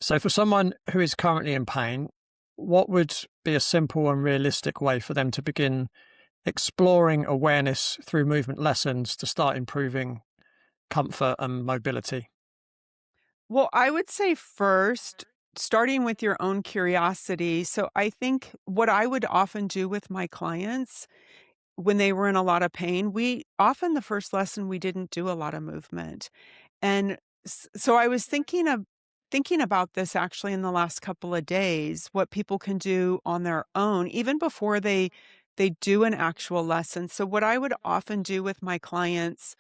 So, for someone who is currently in pain, what would be a simple and realistic way for them to begin exploring awareness through movement lessons to start improving comfort and mobility? Well, I would say first, starting with your own curiosity. So I think what I would often do with my clients when they were in a lot of pain, we often the first lesson we didn't do a lot of movement. And so I was thinking about this actually in the last couple of days, what people can do on their own even before they do an actual lesson. So what I would often do with my clients,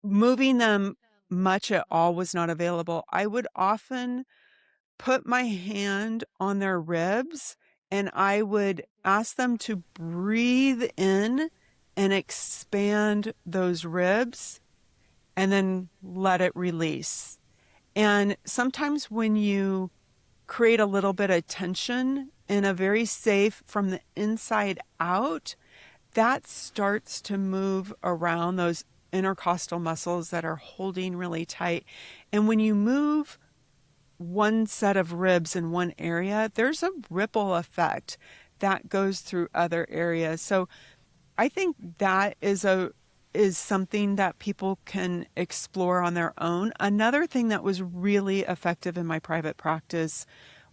moving them much at all was not available. I would often put my hand on their ribs and I would ask them to breathe in and expand those ribs and then let it release. And sometimes when you create a little bit of tension in a very safe from the inside out, that starts to move around those intercostal muscles that are holding really tight. And when you move one set of ribs in one area, there's a ripple effect that goes through other areas. So I think that is something that people can explore on their own. Another thing that was really effective in my private practice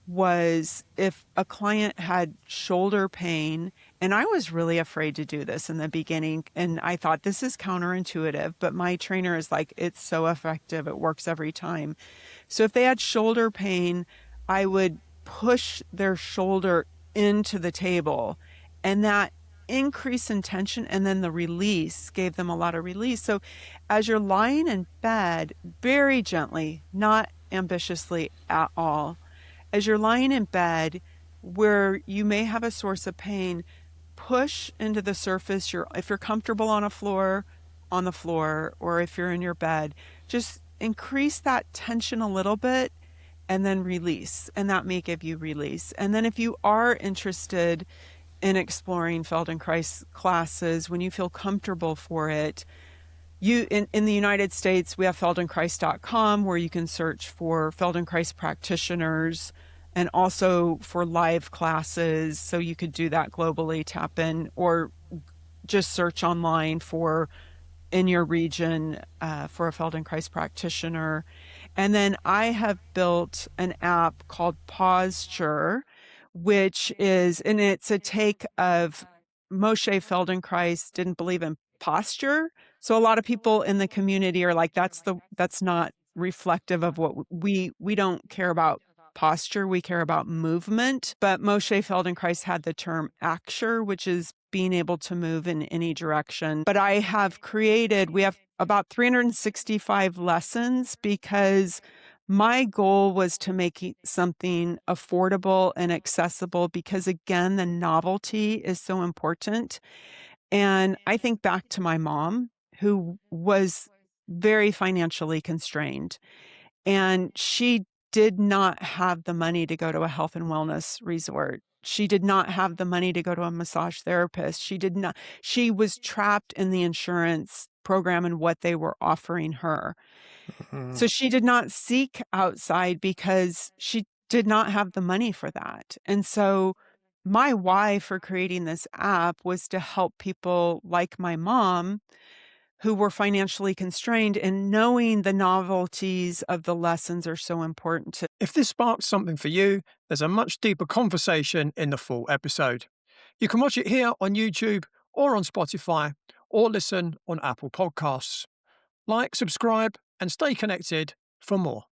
was if a client had shoulder pain, and I was really afraid to do this in the beginning, and I thought this is counterintuitive, but my trainer is like, it's so effective, it works every time. So if they had shoulder pain, I would push their shoulder into the table, and that increase in tension and then the release gave them a lot of release. So as you're lying in bed, very gently, not ambitiously at all, as you're lying in bed where you may have a source of pain, push into the surface. If you're comfortable on the floor, or if you're in your bed, just increase that tension a little bit and then release. And that may give you release. And then if you are interested in exploring Feldenkrais classes, when you feel comfortable for it, in the United States, we have Feldenkrais.com where you can search for Feldenkrais practitioners and also for live classes. So you could do that globally, tap in, or just search online for in your region for a Feldenkrais practitioner. And then I have built an app called Posture, and it's a take of Moshe Feldenkrais didn't believe in posture. So a lot of people in the community are like, that's not reflective of what we don't care about posture. We care about movement. But Moshe Feldenkrais had the term acture, which is being able to move in any direction. But we have about 365 lessons because my goal was to make something affordable and accessible because, again, the novelty is so important. And I think back to my mom, who was very financially constrained, and she did not have the money to go to a health and wellness resort. She did not have the money to go to a massage therapist. She was trapped in the insurance program and what they were offering her. Mhm. So she did not seek outside because she did not have the money for that. And so my why for creating this app was to help people like my mom who were financially constrained, and knowing the novelties of the lessons are so important to. If this sparks something for you, there's a much deeper conversation in the full episode. You can watch it here on YouTube or on Spotify or listen on Apple Podcasts. Like, subscribe, and stay connected for more.